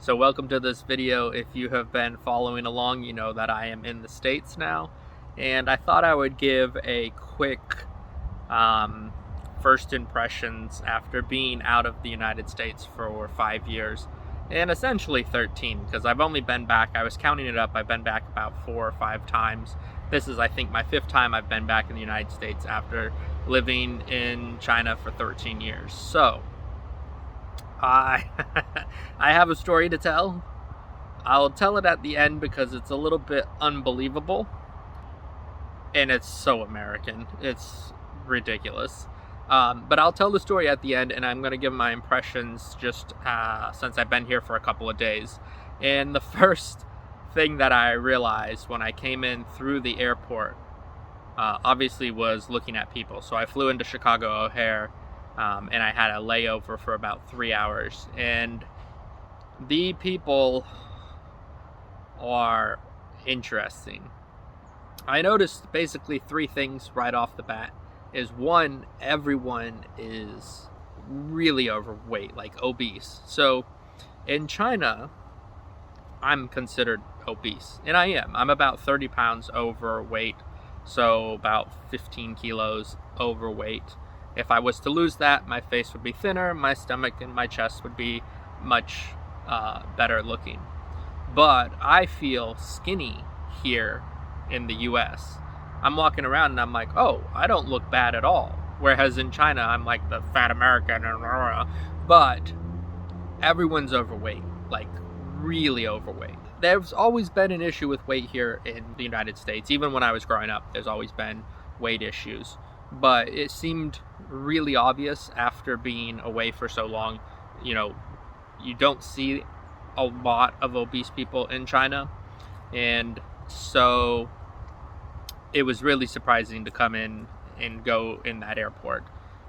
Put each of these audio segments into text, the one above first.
So welcome to this video. If you have been following along, you know that I am in the States now, and I thought I would give a quick first impressions after being out of the United States for 5 years, and essentially 13, because I've only been back, I was counting it up, I've been back about 4 or 5 times. This is, I think, my 5th time I've been back in the United States after living in China for 13 years. So, I have a story to tell. I'll tell it at the end because it's a little bit unbelievable, and it's so American. It's ridiculous. But I'll tell the story at the end, and I'm going to give my impressions just since I've been here for a couple of days. And the first thing that I realized when I came in through the airport, obviously, was looking at people. So I flew into Chicago O'Hare, and I had a layover for about 3 hours. And the people are interesting. I noticed basically 3 things right off the bat. Is one, everyone is really overweight, like obese. So in China, I'm considered obese, and I am. I'm about 30 pounds overweight, so about 15 kilos overweight. If I was to lose that, my face would be thinner, my stomach and my chest would be much better looking. But I feel skinny here in the US. I'm walking around and I'm like, oh, I don't look bad at all. Whereas in China, I'm like the fat American, but everyone's overweight, like really overweight. There's always been an issue with weight here in the United States. Even when I was growing up, there's always been weight issues. But it seemed really obvious after being away for so long. You know, you don't see a lot of obese people in China. And so it was really surprising to come in and go in that airport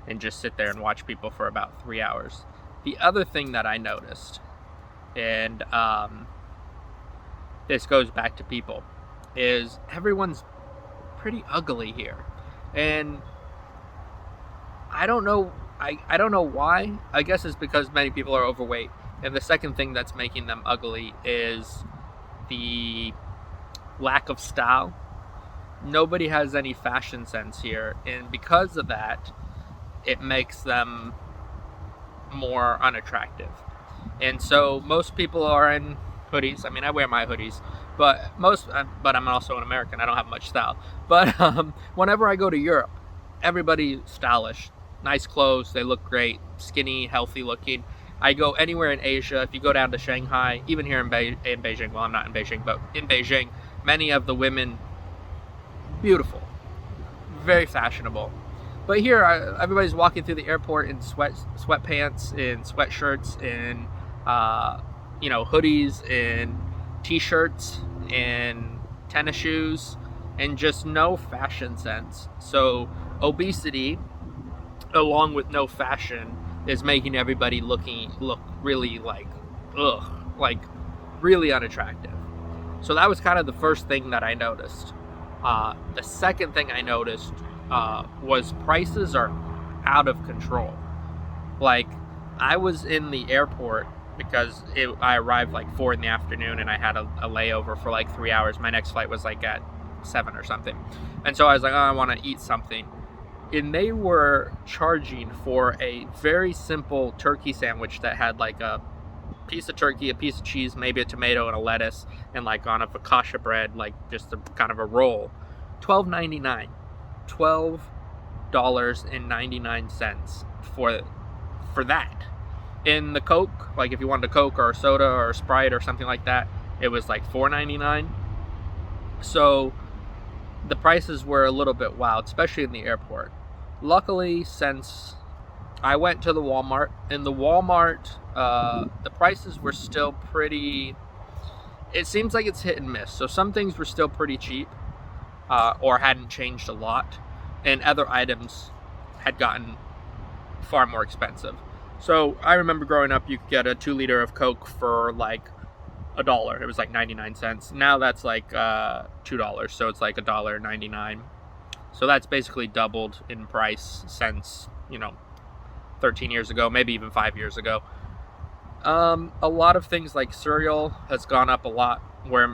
and just sit there and watch people for about 3 hours. The other thing that I noticed, and this goes back to people, is everyone's pretty ugly here. And I don't know why. I guess it's because many people are overweight. And the second thing that's making them ugly is the lack of style. Nobody has any fashion sense here, and because of that, it makes them more unattractive. And so most people are in hoodies. I mean, I wear my hoodies, but I'm also an American. I don't have much style. But whenever I go to Europe, everybody's stylish, nice clothes, they look great, skinny, healthy looking. I go anywhere in Asia. If you go down to Shanghai, even here in Beijing, well, I'm not in Beijing, but in Beijing, many of the women, beautiful, very fashionable. But here, everybody's walking through the airport in sweatpants, in sweatshirts, in hoodies, in t-shirts, in tennis shoes, and just no fashion sense. So obesity, along with no fashion, is making everybody look really like really unattractive. So that was kind of the first thing that I noticed. The second thing I noticed was prices are out of control. Like, I was in the airport because I arrived like 4 in the afternoon, and I had a layover for like 3 hours. My next flight was like at 7 or something. And so I was like, oh, I want to eat something. And they were charging for a very simple turkey sandwich that had like a piece of turkey, a piece of cheese, maybe a tomato and a lettuce, and like on a focaccia bread, like just a kind of a roll. $12.99. $12.99 for that. In the Coke, like if you wanted a Coke or a soda or a Sprite or something like that, it was like $4.99. So the prices were a little bit wild, especially in the airport. Luckily, since I went to the Walmart, in the Walmart, the prices were still pretty, it seems like it's hit and miss. So some things were still pretty cheap, or hadn't changed a lot, and other items had gotten far more expensive. So I remember growing up, you could get a 2-liter of Coke for like $1. It was like 99 cents. Now that's like $2, so it's like $1.99. So that's basically doubled in price since 13 years ago, maybe even 5 years ago. A lot of things like cereal has gone up a lot, where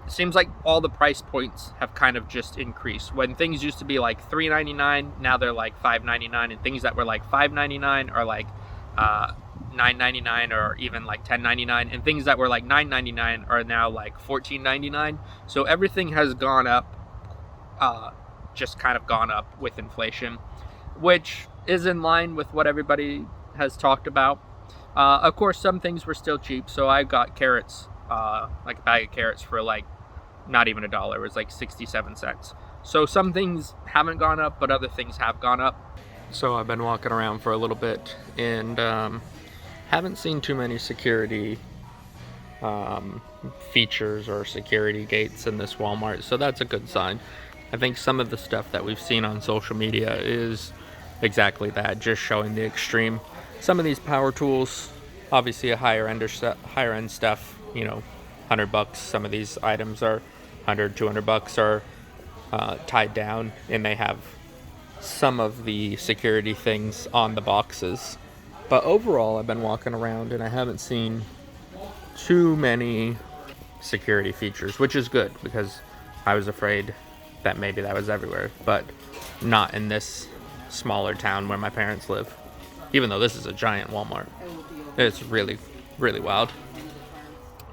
it seems like all the price points have kind of just increased. When things used to be like $3.99, now they're like $5.99, and things that were like $5.99 are like $9.99 or even like $10.99, and things that were like $9.99 are now like $14.99. So everything has gone up, just kind of gone up with inflation, which is in line with what everybody has talked about. Of course, some things were still cheap, so I got carrots, like a bag of carrots for like not even $1. It was like 67 cents. So some things haven't gone up, but other things have gone up. So I've been walking around for a little bit and haven't seen too many security features or security gates in this Walmart, so that's a good sign. I think some of the stuff that we've seen on social media is exactly that, just showing the extreme. Some of these power tools, obviously a higher end stuff, you know, $100. Some of these items are $100, $200 are tied down, and they have some of the security things on the boxes. But overall, I've been walking around and I haven't seen too many security features, which is good because I was afraid that maybe that was everywhere, but not in this smaller town where my parents live. Even though this is a giant Walmart, it's really, really wild.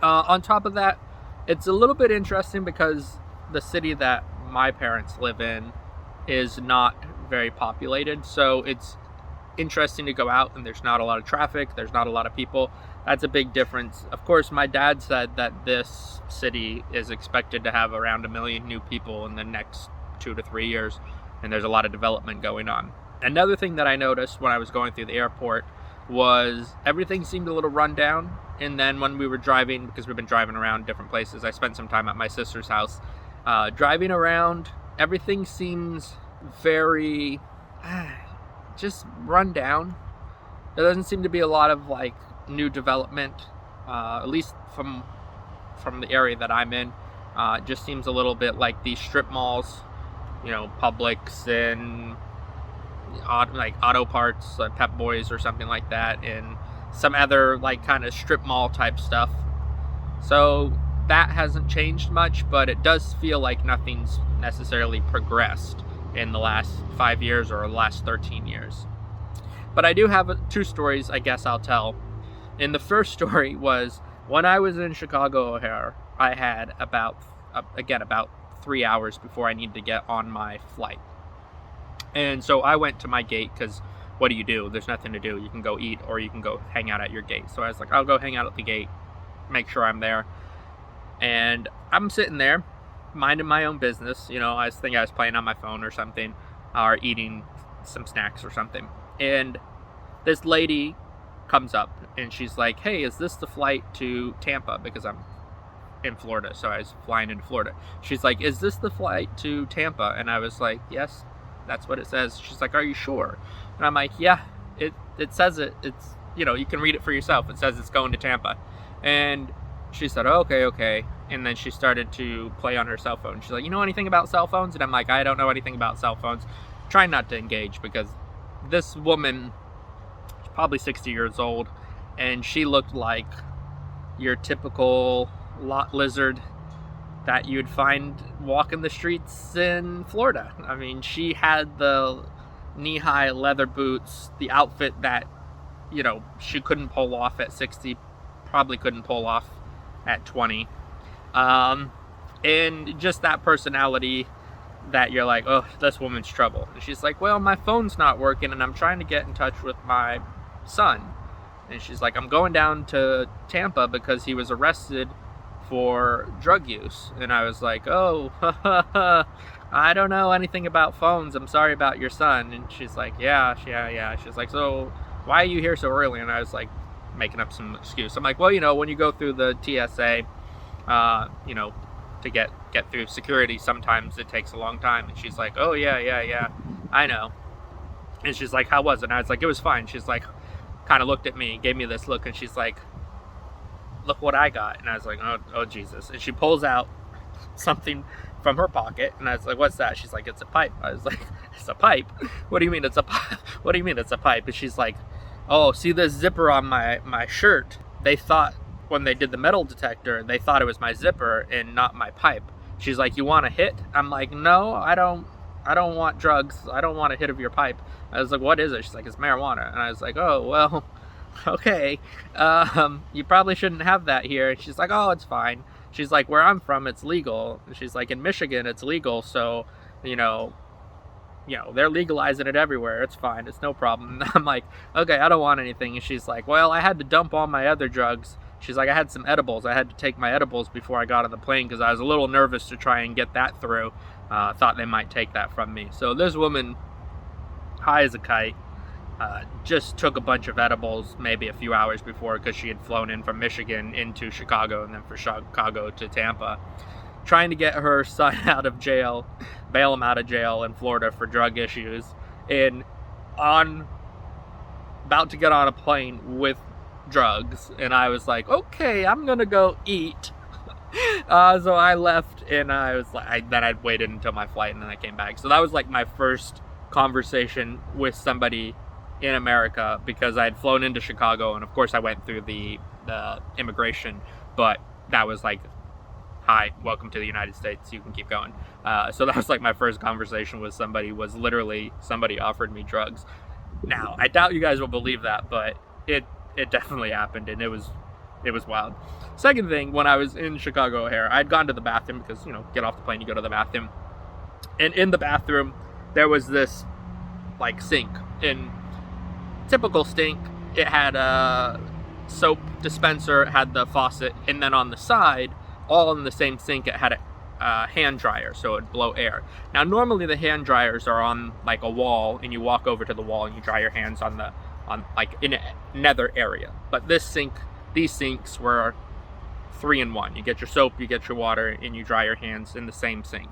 On top of that, it's a little bit interesting because the city that my parents live in is not very populated, so it's interesting to go out and there's not a lot of traffic, there's not a lot of people. That's a big difference. Of course, my dad said that this city is expected to have around 1 million new people in the next 2 to 3 years, and there's a lot of development going on. Another thing that I noticed when I was going through the airport was everything seemed a little run down, and then when we were driving, because we've been driving around different places, I spent some time at my sister's house. Driving around, everything seems very just run down. There doesn't seem to be a lot of like new development, at least from the area that I'm in. It just seems a little bit like these strip malls, you know, Publix and like auto parts, like Pep Boys or something like that, and some other like kind of strip mall type stuff. So that hasn't changed much, but it does feel like nothing's necessarily progressed in the last 5 years or the last 13 years. But I do have 2 stories I guess I'll tell. And the first story was when I was in Chicago O'Hare, I had about 3 hours before I needed to get on my flight. And so I went to my gate because what do you do? There's nothing to do. You can go eat or you can go hang out at your gate. So I was like, I'll go hang out at the gate, make sure I'm there. And I'm sitting there minding my own business. You know, I think I was playing on my phone or something, or eating some snacks or something. And this lady comes up and she's like, hey, is this the flight to Tampa? Because I'm in Florida, so I was flying into Florida. She's like, is this the flight to Tampa? And I was like, yes, that's what it says. She's like, are you sure? And I'm like, yeah, it says it. It's, you know, you can read it for yourself. It says it's going to Tampa. And she said, oh, okay. And then she started to play on her cell phone. She's like, you know anything about cell phones? And I'm like, I don't know anything about cell phones. Trying not to engage because this woman is probably 60 years old and she looked like your typical lot lizard that you'd find walking the streets in Florida. I mean, she had the knee-high leather boots, the outfit that, you know, she couldn't pull off at 60, probably couldn't pull off at 20. And just that personality that you're like, oh, this woman's trouble. And she's like, well, my phone's not working and I'm trying to get in touch with my son. And she's like, I'm going down to Tampa because he was arrested for drug use. And I was like, oh, I don't know anything about phones. I'm sorry about your son. And she's like, yeah. She's like, so why are you here so early? And I was like, making up some excuse. I'm like, well, you know, when you go through the TSA, you know, to get through security, sometimes it takes a long time. And she's like, oh, yeah, I know. And she's like, how was it? And I was like, it was fine. She's like, kind of looked at me, gave me this look, and she's like, look what I got. And I was like, oh Jesus. And she pulls out something from her pocket, and I was like, what's that? She's like, it's a pipe. I was like, it's a pipe? What do you mean it's a pipe? What do you mean it's a pipe? And she's like, oh, see this zipper on my shirt? they thought when they did the metal detector, they thought it was my zipper and not my pipe. She's like, you want a hit? I'm like, no, I don't want drugs. I don't want a hit of your pipe. I was like, what is it? She's like, it's marijuana. And I was like, oh, well, okay. You probably shouldn't have that here. And she's like, oh, it's fine. She's like, where I'm from, it's legal. And she's like, in Michigan, it's legal. So, you know, they're legalizing it everywhere. It's fine. It's no problem. And I'm like, okay, I don't want anything. And she's like, well, I had to dump all my other drugs. She's like, I had some edibles. I had to take my edibles before I got on the plane because I was a little nervous to try and get that through. Thought they might take that from me. So this woman, high as a kite, just took a bunch of edibles maybe a few hours before because she had flown in from Michigan into Chicago and then from Chicago to Tampa, trying to get her son out of jail, bail him out of jail in Florida for drug issues, and about to get on a plane with drugs. And I was like, okay, I'm gonna go eat. So I left, and I was like, then I waited until my flight, and then I came back. So that was like my first conversation with somebody in America, because I had flown into Chicago, and of course I went through the immigration, but that was like, hi, welcome to the United States, you can keep going. So that was like my first conversation with somebody, was literally somebody offered me drugs. Now, I doubt you guys will believe that, but it definitely happened, and it was wild. Second thing, when I was in Chicago O'Hare, I'd gone to the bathroom because, get off the plane, you go to the bathroom. And in the bathroom, there was this, like, sink. In typical sink, it had a soap dispenser, it had the faucet, and then on the side, all in the same sink, it had a hand dryer, so it would blow air. Now, normally the hand dryers are on, like, a wall, and you walk over to the wall and you dry your hands on in another area. But these sinks were 3-in-1. You get your soap, you get your water, and you dry your hands in the same sink.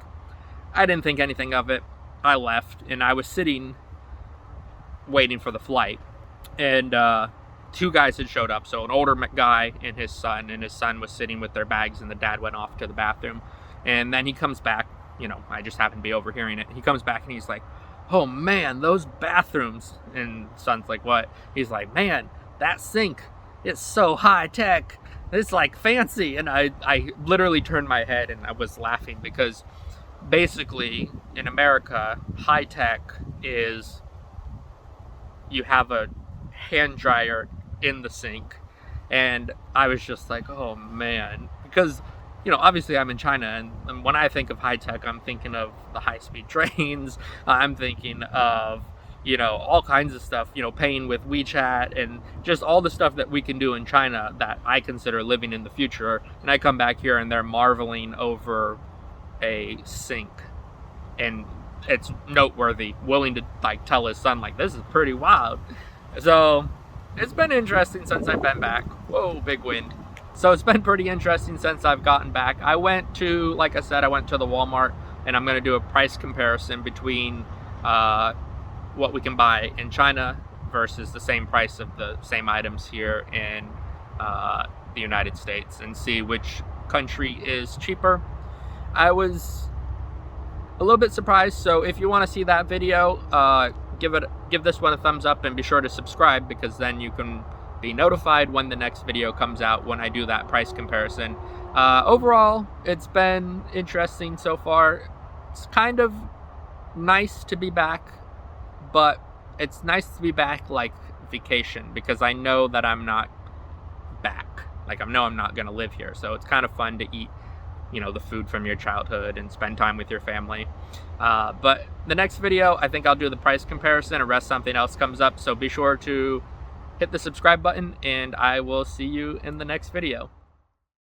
I didn't think anything of it. I left, and I was sitting waiting for the flight, and 2 guys had showed up. So an older guy and his son was sitting with their bags, and the dad went off to the bathroom. And then he comes back, I just happened to be overhearing it. He comes back and he's like, oh man, those bathrooms. And son's like, what? He's like, man, that sink, it's so high tech. It's like fancy. And I literally turned my head and I was laughing, because basically in America, high tech is you have a hand dryer in the sink. And I was just like, oh man, because obviously I'm in China, and when I think of high tech, I'm thinking of the high-speed trains. I'm thinking of, all kinds of stuff, paying with WeChat, and just all the stuff that we can do in China that I consider living in the future. And I come back here and they're marveling over a sink, and it's noteworthy, willing to tell his son, this is pretty wild. So it's been interesting since I've been back. Whoa, big wind. So it's been pretty interesting since I've gotten back. I went to, like I said, I went to the Walmart, and I'm going to do a price comparison between what we can buy in China versus the same price of the same items here in the United States, and see which country is cheaper. I was a little bit surprised, so if you want to see that video, give this one a thumbs up, and be sure to subscribe, because then you can be notified when the next video comes out, when I do that price comparison. Overall, it's been interesting so far. It's kind of nice to be back, but it's nice to be back like vacation, because I know that I'm not back. I know I'm not going to live here, so it's kind of fun to eat, the food from your childhood and spend time with your family. But the next video, I think I'll do the price comparison, unless something else comes up, so be sure to hit the subscribe button, and I will see you in the next video.